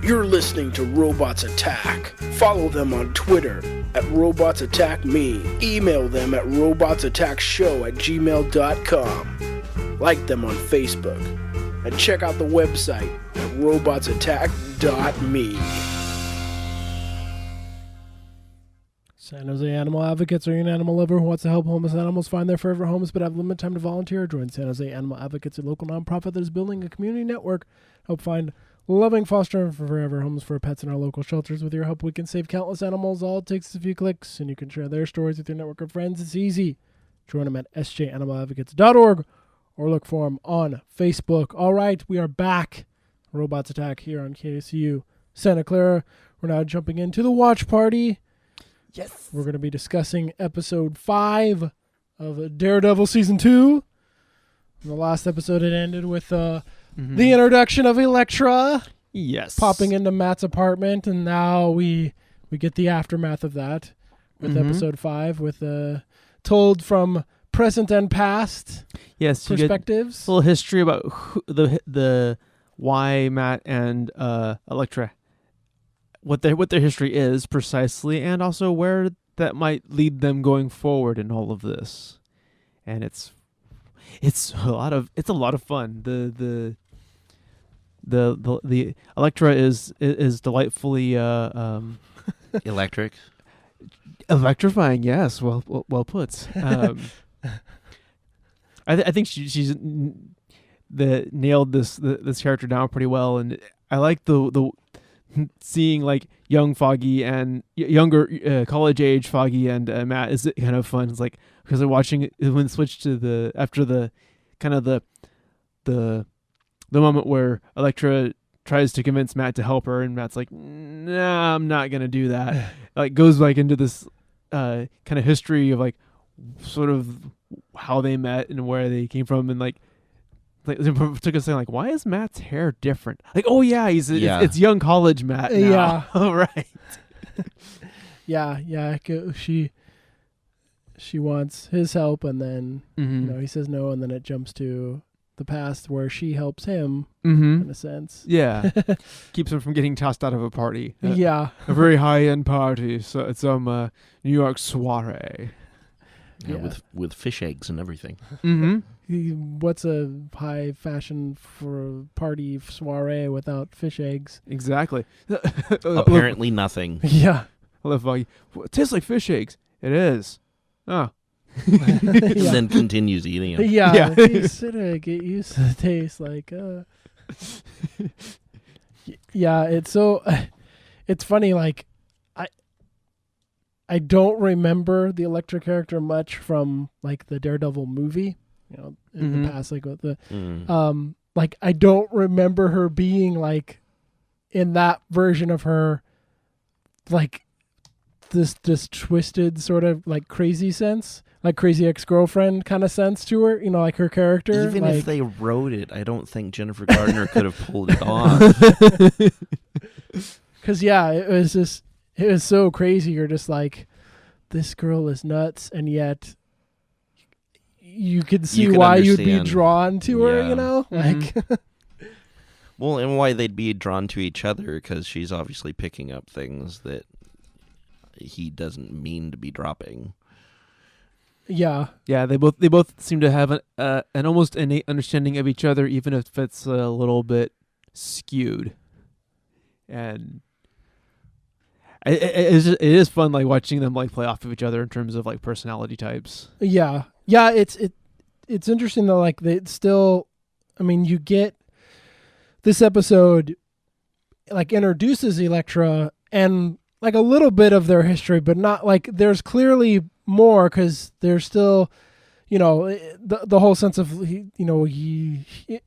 You're listening to Robots Attack. Follow them on Twitter at Robots Attack Me. Email them at robotsattackshow@gmail.com. Like them on Facebook. And check out the website at robotsattack.me. San Jose Animal Advocates. Are you an animal lover who wants to help homeless animals find their forever homes but have limited time to volunteer? Join San Jose Animal Advocates, a local nonprofit that is building a community network to help find loving foster and forever homes for pets in our local shelters. With your help, we can save countless animals. All it takes is a few clicks, and you can share their stories with your network of friends. It's easy. Join them at sjanimaladvocates.org or look for them on Facebook. All right, we are back. Robots Attack here on KSU Santa Clara. We're now jumping into the watch party. Yes. We're going to be discussing episode 5 of Daredevil season 2. In the last episode, it ended with the introduction of Elektra. Yes. Popping into Matt's apartment, and now we get the aftermath of that with episode 5, with told from present and past perspectives. A little history about the why Matt and Elektra, what their history is precisely, and also where that might lead them going forward in all of this. And it's a lot of fun. The Elektra is delightfully electrifying. Yes, well put. I think she's nailed this character down pretty well, and I like the seeing like young Foggy and younger college age Foggy and Matt is kind of fun. It's like because they're watching it when it switched to after the moment where Elektra tries to convince Matt to help her, and Matt's like, "Nah, I'm not gonna do that." Like goes like into this kind of history of like sort of how they met and where they came from, and like it took us saying like, why is Matt's hair different? Like, oh yeah, it's young college Matt now. Yeah. All right. yeah. She wants his help, and then he says no, and then it jumps to the past where she helps him in a sense. Yeah. Keeps him from getting tossed out of a party. A very high-end party. So it's New York soiree. Yeah, with fish eggs and everything. What's a high fashion for a party soiree without fish eggs? Exactly. Apparently nothing. Yeah. I love Foggy. It tastes like fish eggs. It is. Oh. And then continues eating it. Yeah. It used to taste like yeah, it's funny, like I don't remember the Elektra character much from like the Daredevil movie, in the past, like with the like I don't remember her being like in that version of her like this twisted sort of like crazy sense, like crazy ex-girlfriend kind of sense to her, like her character. Even like, if they wrote it, I don't think Jennifer Gardner could have pulled it off. Because it was so crazy. You're just like, this girl is nuts, and yet you could see why you'd be drawn to her, like. Well, and why they'd be drawn to each other, because she's obviously picking up things that he doesn't mean to be dropping. Yeah. Yeah, they both seem to have an almost innate understanding of each other, even if it's a little bit skewed. And it is fun, like watching them like play off of each other in terms of like personality types. Yeah. It's interesting though. Like they still, you get this episode like introduces Elektra and like a little bit of their history, but not like there's clearly more, because there's still, the whole sense of he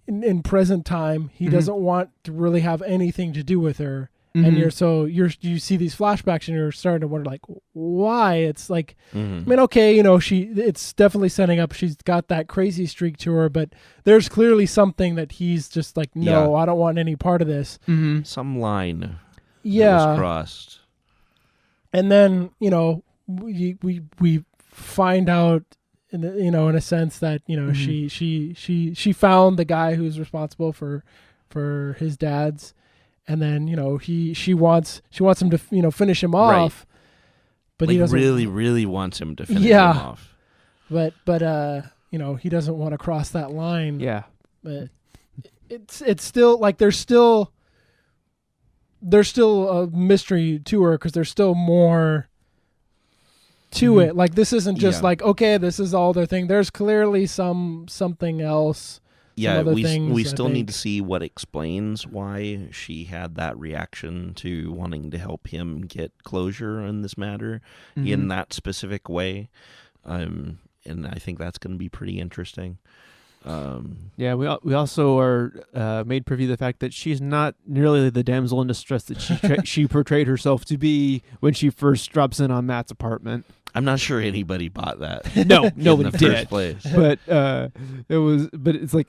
in present time he doesn't want to really have anything to do with her. And you see these flashbacks and you're starting to wonder like why. It's like, it's definitely setting up, she's got that crazy streak to her, but there's clearly something that he's just like, no, I don't want any part of this. Some line was crossed. And then, we find out in a sense that, she found the guy who's responsible for his dad's. and then she wants him to finish him off, but like he doesn't really wants him to finish him Yeah. off. but he doesn't want to cross that line. Yeah. But it's still like there's still a mystery to her because there's still more to it. Like this isn't just like, okay, this is all their thing. There's clearly something else. Yeah, other we things, I still need think. to see what explains why she had that reaction to wanting to help him get closure in this matter in that specific way. And I think that's going to be pretty interesting. Yeah, we also are made privy to the fact that she's not nearly the damsel in distress that she portrayed herself to be when she first drops in on Matt's apartment. I'm not sure anybody bought that. No, in nobody the did. first place. But it's like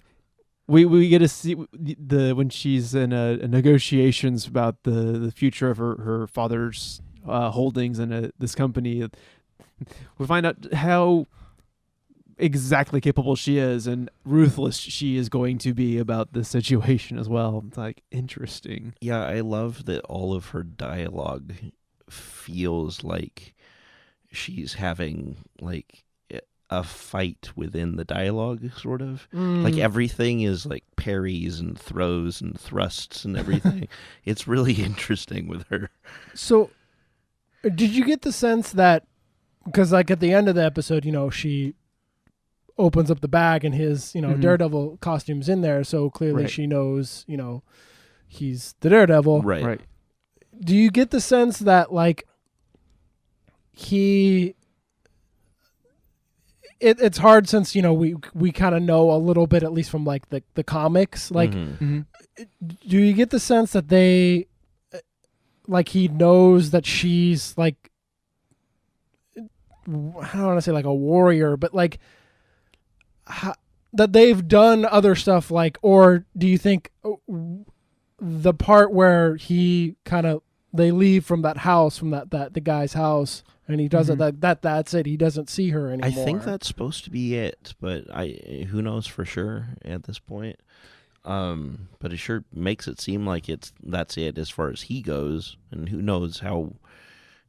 we get to see when she's in negotiations about the future of her father's holdings in this company. We find out how exactly capable she is and ruthless she is going to be about this situation as well. It's like interesting. Yeah, I love that all of her dialogue feels like she's having like a fight within the dialogue, sort of. Like everything is like parries and throws and thrusts and everything. It's really interesting with her. So, did you get the sense that, because like at the end of the episode, she opens up the bag and his, Daredevil costume's in there, so clearly Right. she knows, he's the Daredevil. Right. Do you get the sense that like it's hard since we kind of know a little bit, at least from like the comics, like Mhm. do you get the sense that they like he knows that she's like, I don't want to say like a warrior, but like that they've done other stuff, like, or do you think the part where he kind of they leave from that house, from that the guy's house, and he doesn't that's it, he doesn't see her anymore? I think that's supposed to be it, but who knows for sure at this point. But it sure makes it seem like that's it as far as he goes, and who knows how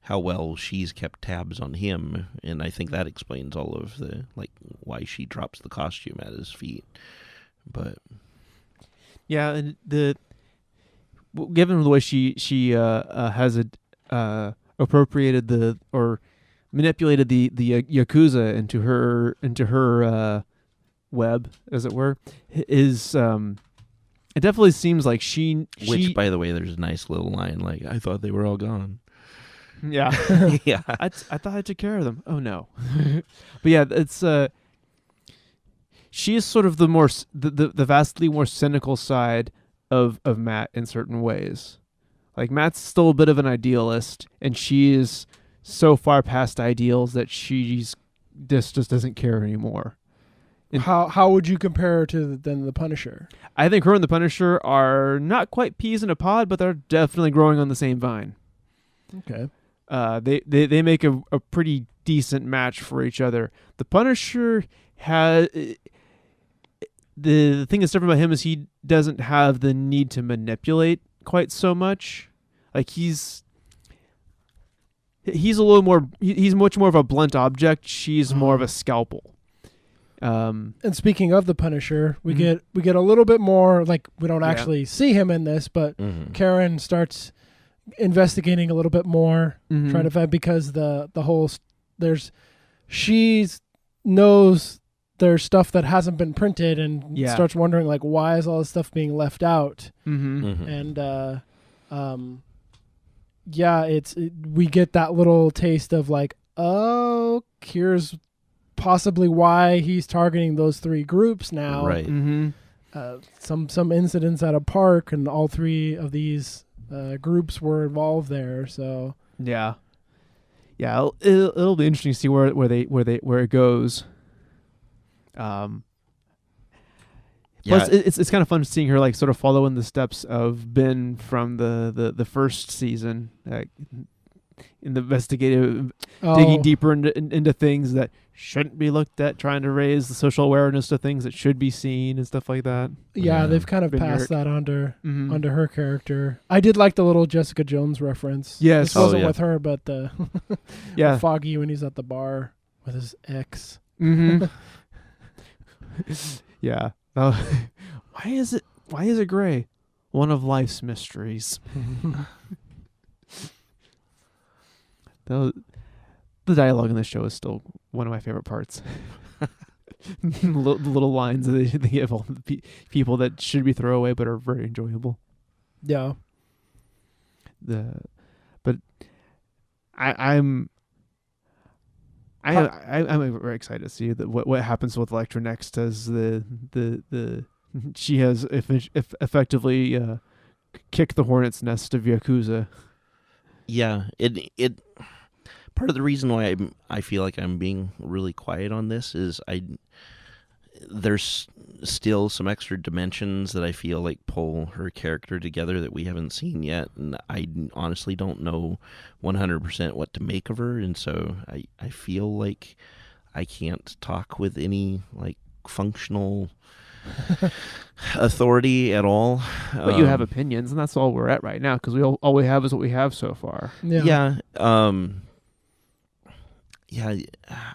well she's kept tabs on him, and I think that explains all of the like why she drops the costume at his feet. But Yeah, and given the way she has appropriated or manipulated the Yakuza into her web, as it were, is it definitely seems like which, by the way, there's a nice little line like, I thought they were all gone. Yeah. Yeah. I thought I took care of them. Oh no. But yeah, it's she is sort of the vastly more cynical side of Matt in certain ways. Like Matt's still a bit of an idealist, and she is so far past ideals that she's just doesn't care anymore. How would you compare her to the Punisher? I think her and the Punisher are not quite peas in a pod, but they're definitely growing on the same vine. Okay. They make a pretty decent match for each other. The Punisher has the thing that's different about him is he doesn't have the need to manipulate quite so much. Like he's a little more. He's much more of a blunt object. She's more of a scalpel. And speaking of the Punisher, we get a little bit more, like we don't actually see him in this, but Karen starts investigating a little bit more, trying to find, because the whole she knows there's stuff that hasn't been printed, and starts wondering like, why is all this stuff being left out? And we get that little taste of like, oh, here's possibly why he's targeting those three groups now. Right. Some incidents at a park, and all three of these groups were involved there. So it'll be interesting to see where it goes. Plus, it's kind of fun seeing her like sort of follow in the steps of Ben from the first season, in the investigative, digging deeper into things that shouldn't be looked at, trying to raise the social awareness to things that should be seen and stuff like that. Yeah, Yeah. they've kind of Been passed that onto Mm-hmm. her character. I did like the little Jessica Jones reference. Yes. This wasn't yeah. with her, but the Yeah. Foggy when he's at the bar with his ex. Mm-hmm. Yeah. Why is it gray? One of life's mysteries. The dialogue in this show is still one of my favorite parts. the little lines that they give all the people that should be throwaway but are very enjoyable. Yeah. But I'm very excited to see that what happens with Elektra next, as the she has effectively kicked the hornet's nest of Yakuza. Yeah, it part of the reason why I feel like I'm being really quiet on this is there's still some extra dimensions that I feel like pull her character together that we haven't seen yet, and I honestly don't know 100% what to make of her, and so I feel like I can't talk with any like functional authority at all. But you have opinions, and that's all we're at right now, because all we have is what we have so far. Yeah. Yeah,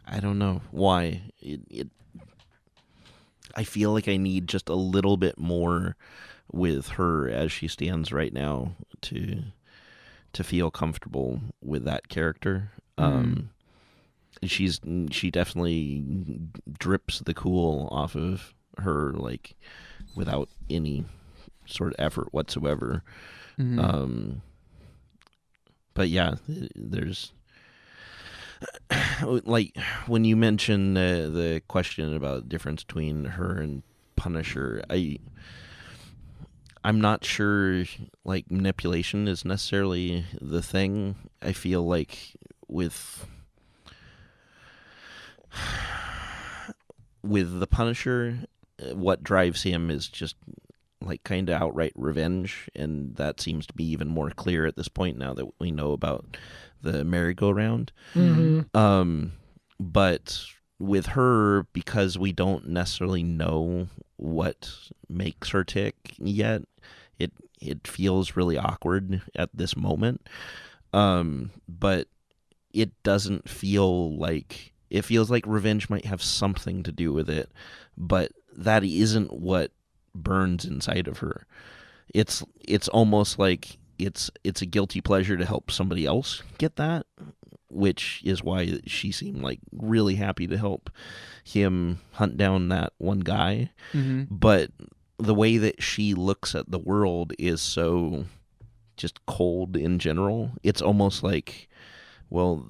I don't know why. I feel like I need just a little bit more with her as she stands right now to feel comfortable with that character. She definitely drips the cool off of her, like, without any sort of effort whatsoever. Mm-hmm. But yeah, there's like when you mention the question about the difference between her and Punisher, I'm not sure like manipulation is necessarily the thing. I feel like with the Punisher, what drives him is just like kind of outright revenge, and that seems to be even more clear at this point now that we know about the merry-go-round. Mm-hmm. But with her, because we don't necessarily know what makes her tick yet, it feels really awkward at this moment. But it doesn't feel like, it feels like revenge might have something to do with it, but that isn't what burns inside of her. It's almost like it's a guilty pleasure to help somebody else get that, which is why she seemed like really happy to help him hunt down that one guy. Mm-hmm. But the way that she looks at the world is so just cold in general. It's almost like, well,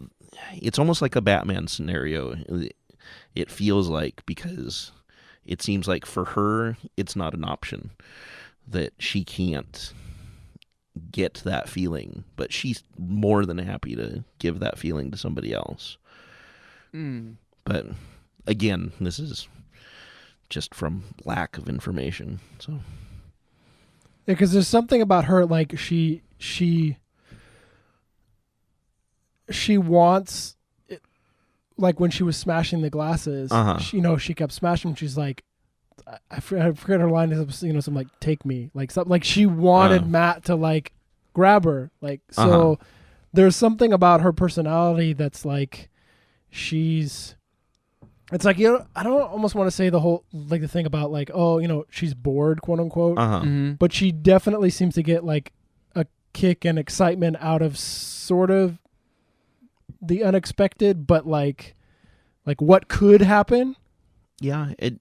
it's almost like a Batman scenario. It feels like, because it seems like for her, it's not an option, that she can't get that feeling, but she's more than happy to give that feeling to somebody else. But again, this is just from lack of information. So Yeah, because there's something about her, like she wants it, like when she was smashing the glasses, she kept smashing. She's like, I forget her line is, something like, take me, like something like she wanted Matt to like grab her, like, so there's something about her personality that's like, it's like, I don't almost want to say the whole, like, the thing about like, she's bored, quote unquote, but she definitely seems to get like a kick and excitement out of sort of the unexpected, but like what could happen. Yeah, it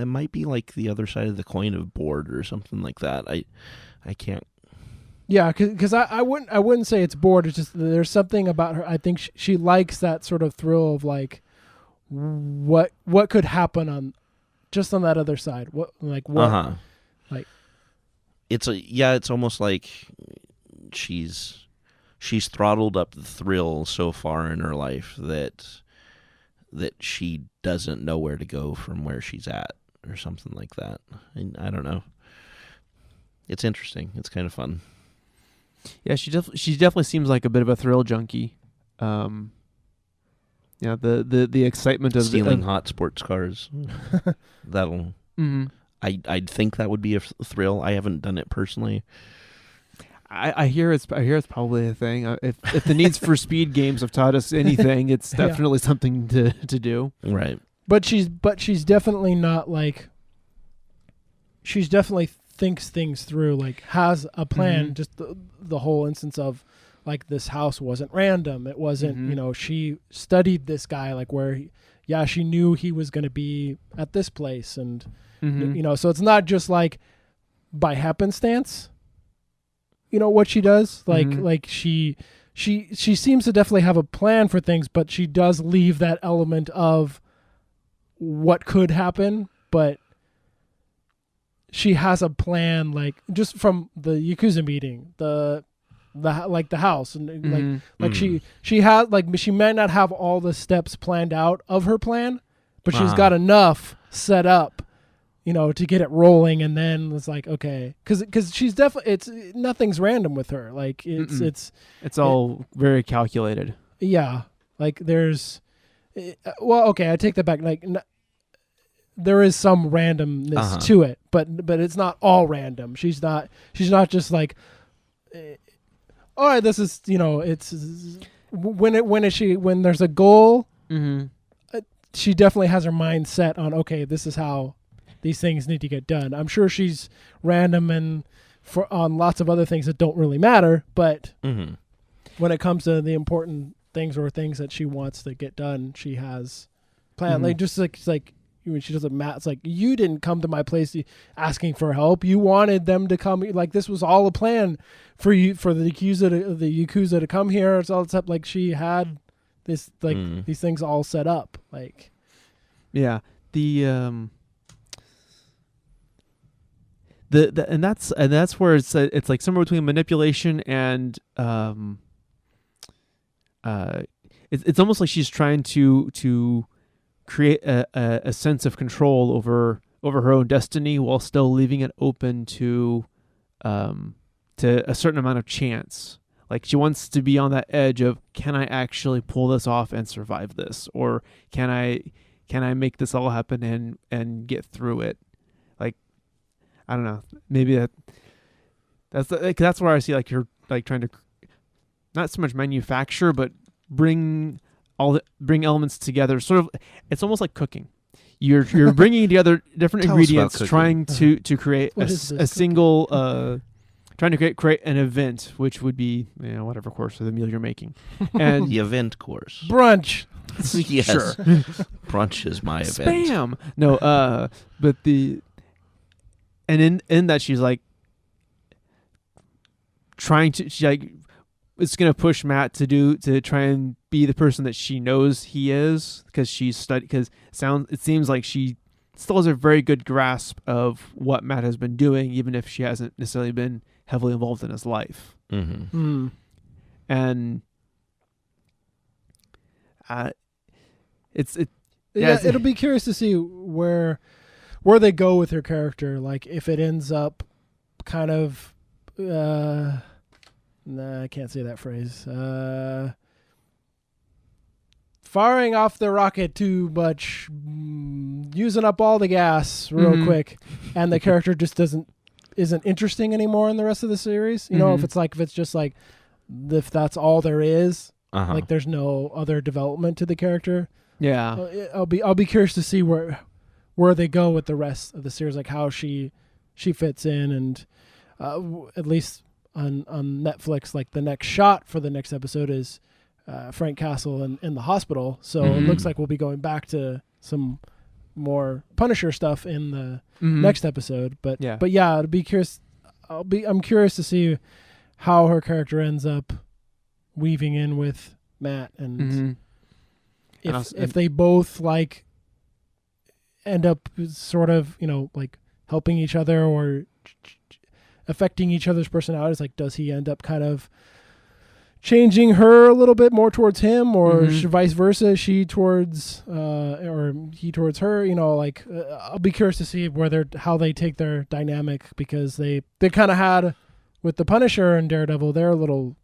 might be like the other side of the coin of bored or something like that. I can't. Yeah, because I wouldn't say it's bored. It's just there's something about her. I think she likes that sort of thrill of like what could happen on that other side. What like it's almost like she's throttled up the thrill so far in her life that she doesn't know where to go from where she's at, or something like that. I don't know. It's interesting. It's kind of fun. Yeah, she definitely seems like a bit of a thrill junkie. Yeah, the excitement of stealing hot sports cars. That'll. Mm-hmm. I'd think that would be a thrill. I haven't done it personally. I hear it's probably a thing. If the needs for speed games have taught us anything, it's definitely something to do. Right. But she's definitely not like. She's definitely thinks things through. Like has a plan. Mm-hmm. Just the whole instance of like this house wasn't random. It wasn't. Mm-hmm. She studied this guy like where. She knew he was going to be at this place and. Mm-hmm. So it's not just like by happenstance. What she does, like she seems to definitely have a plan for things, but she does leave that element of what could happen, but she has a plan, like just from the Yakuza meeting, the house, and she has she might not have all the steps planned out of her plan, but she's got enough set up. To get it rolling, and then it's like okay, because she's definitely nothing's random with her. Like it's all very calculated. Yeah, like there's, okay, I take that back. Like there is some randomness to it, but it's not all random. She's not just like, all right, this is it's when there's a goal. Mm-hmm. She definitely has her mind set on okay, this is how. These things need to get done. I'm sure she's random and on lots of other things that don't really matter, but when it comes to the important things or things that she wants to get done, she has plan. Like just like it's like when she does a math, it's like you didn't come to my place asking for help. You wanted them to come. Like this was all a plan for you for the Yakuza to come here. It's all except like she had this these things all set up. Like and that's where it's like somewhere between manipulation and it's almost like she's trying to create a sense of control over her own destiny while still leaving it open to a certain amount of chance. Like she wants to be on that edge of can I actually pull this off and survive this, or can I make this all happen and get through it. I don't know. Maybe that's where I see like you're like trying to not so much manufacture, but bring elements together. Sort of, it's almost like cooking. You're bringing together different ingredients, trying to create a single, trying to create an event, which would be whatever course of the meal you're making, and the event course brunch. Yes, sure. Brunch is my event. Spam. No, but And in that she's like trying to it's gonna push Matt to try and be the person that she knows he is because she's studied it seems like she still has a very good grasp of what Matt has been doing even if she hasn't necessarily been heavily involved in his life. Mm-hmm. And it'll be curious to see where they go with her character, like if it ends up kind of I can't say that phrase, firing off the rocket too much, using up all the gas real quick, and the character just isn't interesting anymore in the rest of the series. If it's just like if that's all there is, like there's no other development to the character. I'll be curious to see where they go with the rest of the series, like how she fits in, and at least on Netflix, like the next shot for the next episode is Frank Castle in the hospital. So it looks like we'll be going back to some more Punisher stuff in the next episode. But it'll be curious. I'm curious to see how her character ends up weaving in with Matt, and if they both like end up sort of like helping each other or affecting each other's personalities. Like does he end up kind of changing her a little bit more towards him, or vice versa, she towards or he towards her? I'll be curious to see how they take their dynamic, because they kind of had with the Punisher and Daredevil, they're a little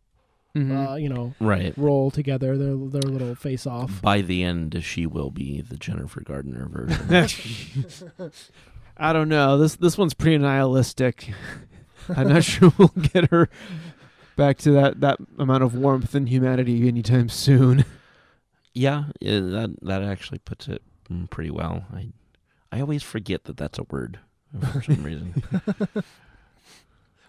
Right. roll together their little face off. By the end, she will be the Jennifer Gardner version. I don't know. This one's pretty nihilistic. I'm not sure we'll get her back to that amount of warmth and humanity anytime soon. Yeah, that actually puts it pretty well. I always forget that that's a word for some reason.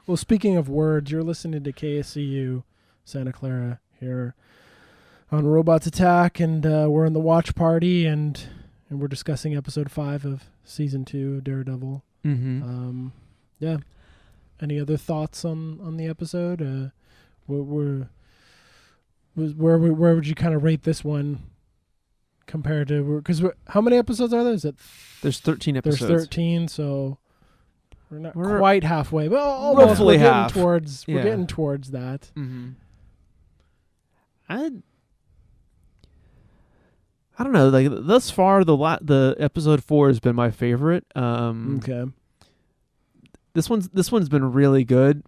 Well, speaking of words, you're listening to KSCU Santa Clara here on Robots Attack, and we're in the watch party, and we're discussing episode 5 of season 2, Daredevil. Mm-hmm. Yeah. Any other thoughts on the episode? Where would you kind of rate this one compared to? Because how many episodes are there? Is it? There's 13 episodes. There's 13, so we're not quite halfway, but almost. Roughly half. We're getting towards that. Mm-hmm. I don't know. Like thus far, the episode 4 has been my favorite. Okay. This one's been really good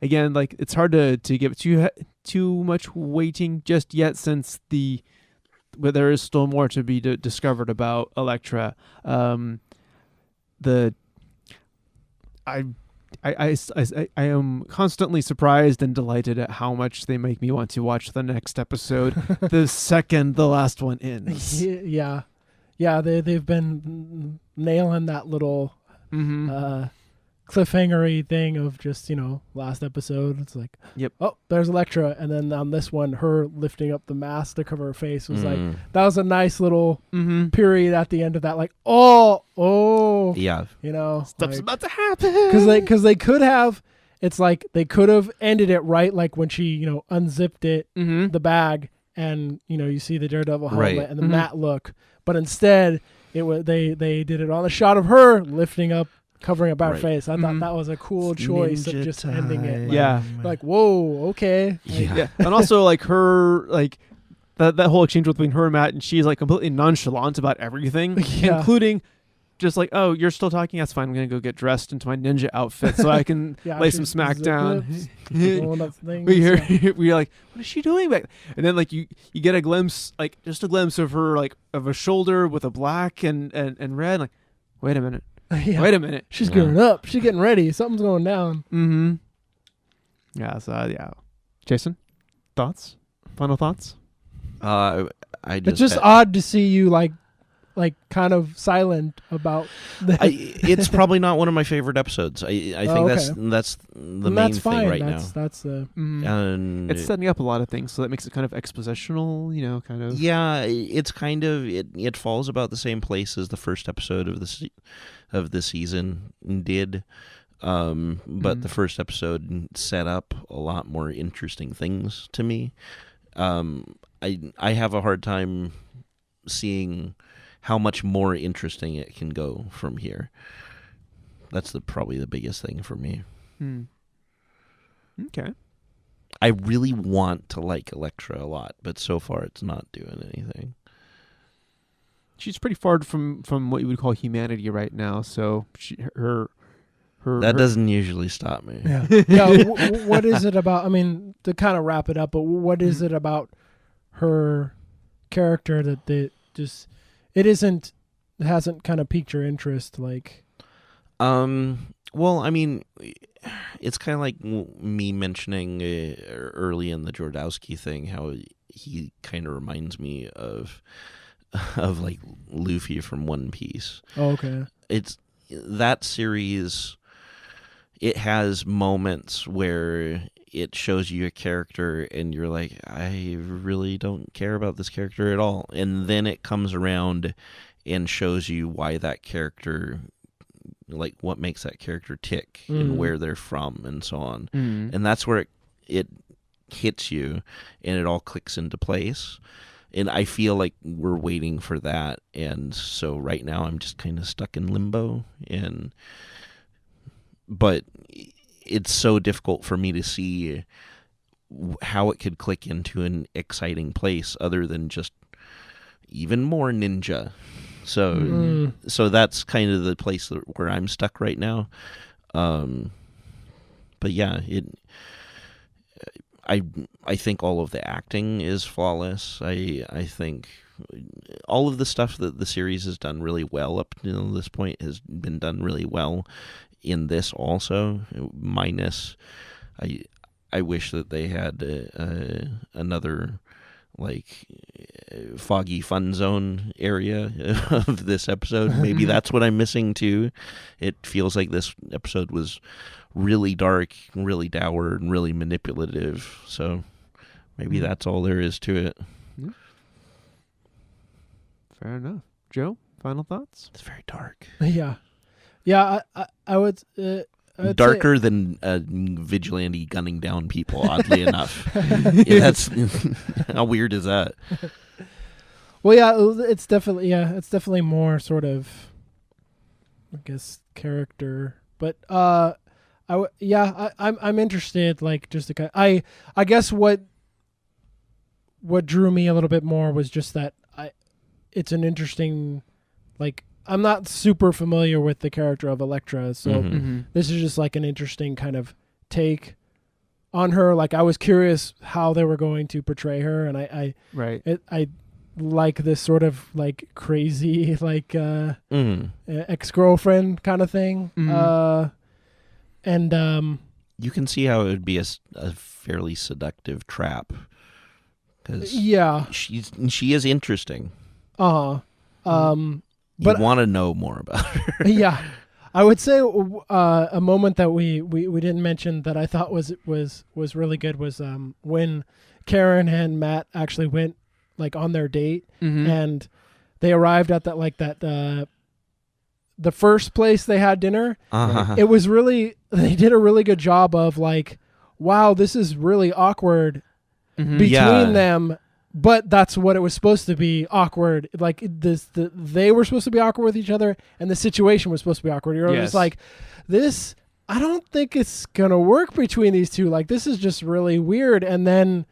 again, like it's hard to give it too much weighting just yet, since but there is still more to be discovered about Elektra. I am constantly surprised and delighted at how much they make me want to watch the next episode the second the last one ends. Yeah, they've been nailing that little cliffhangery thing of just, last episode. It's like, yep. Oh, there's Elektra. And then on this one, her lifting up the mask to cover her face was like, that was a nice little period at the end of that. Like, oh. Yeah. Stuff's about to happen. Because they could have, it's like they could have ended it right, like when she, unzipped it, the bag, and, you see the Daredevil helmet and the matte look. But instead, they did it on a shot of her lifting up, covering up her face. I thought that was a cool choice of just ending it. Like, whoa, okay. Yeah. And also, like, her, like, that whole exchange between her and Matt, and she's, like, completely nonchalant about everything, including just like, oh, you're still talking? That's fine. I'm going to go get dressed into my ninja outfit so I can lay some smack down. We're like, what is she doing back? And then, like, you get a glimpse, like, just a glimpse of her, like, of a shoulder with a black and red. Like, wait a minute. Wait a minute. She's gearing up. She's getting ready. Something's going down. Mm-hmm. Yeah, so, Jason, thoughts? Final thoughts? It's just odd to see you, like kind of silent about that. It's probably not one of my favorite episodes. I think that's the main thing right now. That's the... And it's setting up a lot of things, so that makes it kind of expositional, kind of. Yeah, it's kind of... It falls about the same place as the first episode of the season did. But the first episode set up a lot more interesting things to me. I have a hard time seeing how much more interesting it can go from here. That's probably the biggest thing for me. Okay. I really want to like Elektra a lot, but so far it's not doing anything. She's pretty far from what you would call humanity right now, so her doesn't usually stop me. Yeah. What is it about? I mean, to kind of wrap it up, but what is it about her character that it hasn't kind of piqued your interest? Like, well, I mean, it's kind of like me mentioning early in the Jordowski thing how he kind of reminds me of like Luffy from One Piece. Oh, okay. It's that series. It has moments where it shows you a character and you're like, I really don't care about this character at all. And then it comes around and shows you why that character, like what makes that character tick and where they're from and so on. And that's where it hits you and it all clicks into place. And I feel like we're waiting for that. And so right now I'm just kind of stuck in limbo. But it's so difficult for me to see how it could click into an exciting place other than just even more ninja. So that's kind of the place where I'm stuck right now. But yeah, I think all of the acting is flawless. I think all of the stuff that the series has done really well up to this point has been done really well in this also. Minus, I wish that they had another like foggy fun zone area of this episode. Maybe that's what I'm missing too. It feels like this episode was really dark, really dour, and really manipulative. So maybe that's all there is to it. Fair enough. Joe, final thoughts? It's very dark. Yeah. I would. I would Darker than vigilante gunning down people. Oddly enough, yeah, that's how weird is that? Well, yeah, it's definitely more sort of, I guess, character. But I'm interested. Like, just to I guess what drew me a little bit more was just that it's an interesting, like, I'm not super familiar with the character of Elektra, so this is just like an interesting kind of take on her. Like, I was curious how they were going to portray her, and I like this sort of like crazy like ex-girlfriend kind of thing. And you can see how it would be a fairly seductive trap, because she is interesting. But you want to know more about her. Yeah, I would say a moment that we didn't mention that I thought was really good was when Karen and Matt actually went like on their date, and they arrived at the first place they had dinner. It was really, they did a really good job of like, wow, this is really awkward between them. But that's what it was supposed to be, awkward. Like they were supposed to be awkward with each other, and the situation was supposed to be awkward. You're just like, this, I don't think it's gonna work between these two. Like, this is just really weird. And then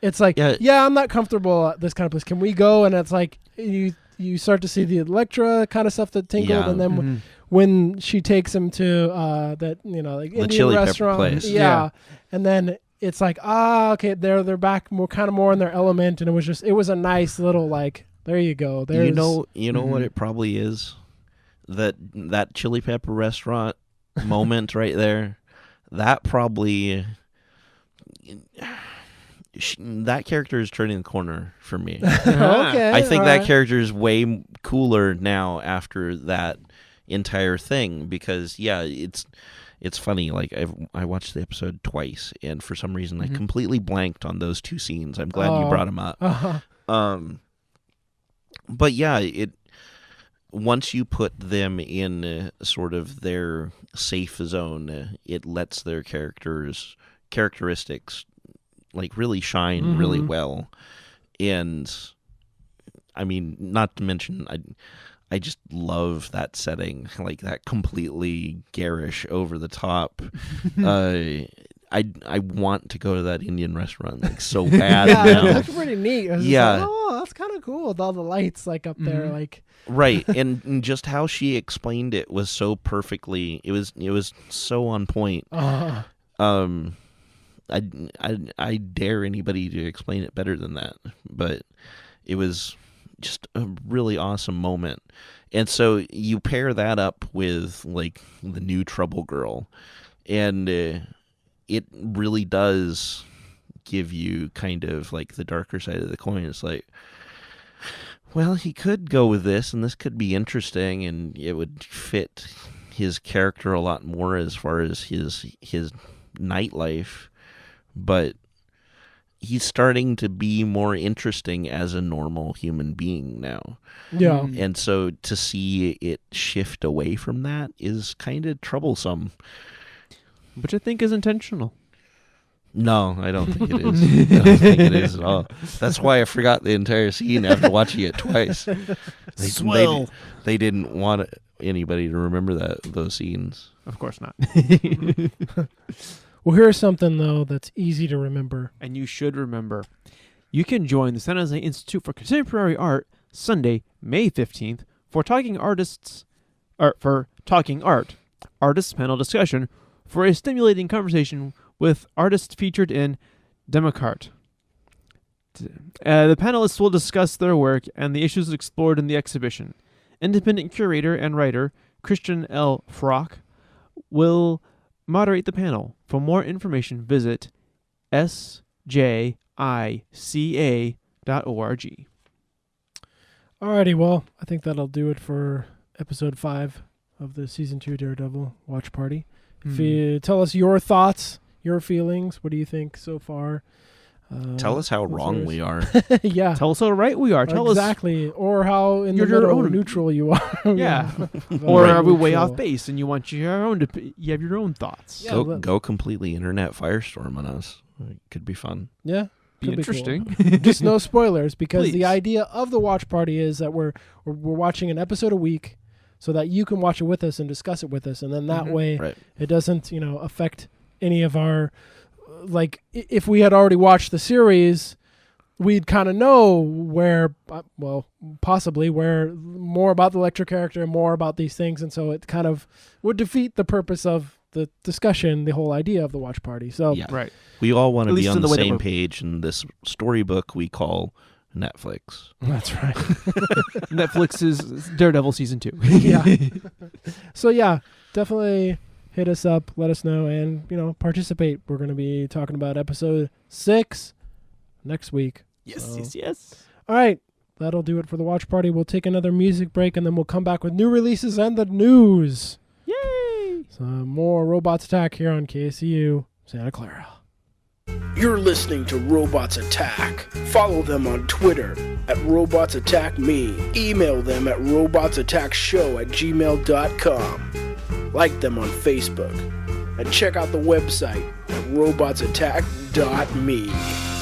it's like, I'm not comfortable at this kind of place. Can we go? And it's like you start to see the Elektra kind of stuff that tinkled, and then when she takes him to that like the Indian chili restaurant, pepper place, and then it's like, okay, they're back more in their element, and it was a nice little like, there you go. There's, you know what it probably is, that chili pepper restaurant moment right there, that probably that character is turning the corner for me. Okay, I think that character is way cooler now after that entire thing, because it's funny, like I watched the episode twice, and for some reason I completely blanked on those two scenes. I'm glad you brought them up. But yeah, once you put them in sort of their safe zone, it lets their characteristics like really shine really well. And I mean, not to mention, I just love that setting, like that completely garish, over the top. I want to go to that Indian restaurant like so bad now. That's pretty neat. I was just like, oh, that's kind of cool with all the lights like up there, like right. And just how she explained it was so perfectly. It was so on point. I dare anybody to explain it better than that, but it was just a really awesome moment. And so you pair that up with like the new Trouble Girl, and it really does give you kind of like the darker side of the coin. It's like, well, he could go with this, and this could be interesting, and it would fit his character a lot more as far as his nightlife, but he's starting to be more interesting as a normal human being now. Yeah. And so to see it shift away from that is kind of troublesome. Which I think is intentional. No, I don't think it is. I don't think it is at all. That's why I forgot the entire scene after watching it twice. They didn't want anybody to remember those scenes. Of course not. Well, here's something, though, that's easy to remember. And you should remember. You can join the San Jose Institute for Contemporary Art Sunday, May 15th for Talking Art, artist panel discussion for a stimulating conversation with artists featured in Democart. The panelists will discuss their work and the issues explored in the exhibition. Independent curator and writer Christian L. Frock will moderate the panel. For more information, visit sjica.org. Alrighty, well, I think that'll do it for episode 5 of the season 2 Daredevil watch party. If you tell us your thoughts, your feelings, what do you think so far? Tell us how wrong we are. Yeah. Tell us how right we are. Tell us exactly, or how in the middle neutral you are. Yeah. Or are we way off base and you want you have your own thoughts? Yeah, Go completely internet firestorm on us. It could be fun. Yeah. Be interesting. Cool. Just no spoilers, because Please. the idea of the watch party is that we're watching an episode a week, so that you can watch it with us and discuss it with us, and then that way it doesn't affect any of our, like, if we had already watched the series, we'd kind of know where, possibly where more about the Elektra character and more about these things, and so it kind of would defeat the purpose of the discussion, the whole idea of the watch party. So yeah. Right. We all want to be on the way same page in this storybook we call Netflix. That's right. Netflix is Daredevil season 2. Yeah. So yeah, definitely hit us up, let us know, and participate. We're going to be talking about episode 6 next week. Yes. All right, that'll do it for the watch party. We'll take another music break, and then we'll come back with new releases and the news. Yay! So more Robots Attack here on KCU Santa Clara. You're listening to Robots Attack. Follow them on Twitter at RobotsAttackMe. Email them at robotsattackshow@gmail.com. Like them on Facebook. And check out the website at robotsattack.me.